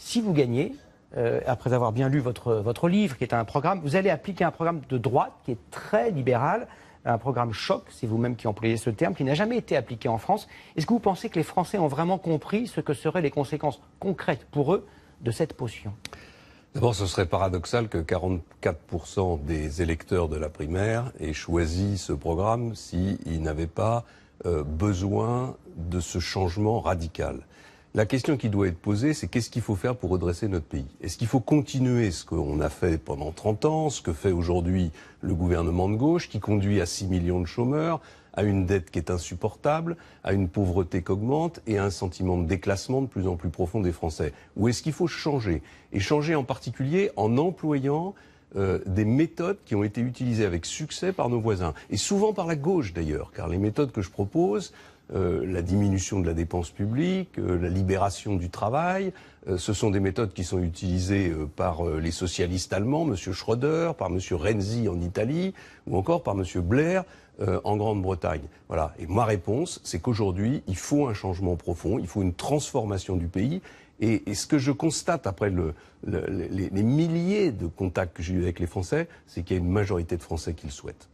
Si vous gagnez, après avoir bien lu votre livre, qui est un programme, vous allez appliquer un programme de droite qui est très libéral, un programme choc, c'est vous-même qui employez ce terme, qui n'a jamais été appliqué en France. Est-ce que vous pensez que les Français ont vraiment compris ce que seraient les conséquences concrètes pour eux de cette potion? D'abord, ce serait paradoxal que 44% des électeurs de la primaire aient choisi ce programme s'ils n'avaient pas besoin de ce changement radical. La question qui doit être posée, c'est qu'est-ce qu'il faut faire pour redresser notre pays? Est-ce qu'il faut continuer ce qu'on a fait pendant 30 ans, ce que fait aujourd'hui le gouvernement de gauche, qui conduit à 6 millions de chômeurs, à une dette qui est insupportable, à une pauvreté qui augmente et à un sentiment de déclassement de plus en plus profond des Français? Ou est-ce qu'il faut changer? Et changer en particulier en employant des méthodes qui ont été utilisées avec succès par nos voisins, et souvent par la gauche d'ailleurs, car les méthodes que je propose, la diminution de la dépense publique, la libération du travail, ce sont des méthodes qui sont utilisées par les socialistes allemands, M. Schröder, par M. Renzi en Italie, ou encore par M. Blair en Grande-Bretagne. Voilà. Et ma réponse, c'est qu'aujourd'hui, il faut un changement profond, il faut une transformation du pays. Et ce que je constate après les milliers de contacts que j'ai eus avec les Français, c'est qu'il y a une majorité de Français qui le souhaitent.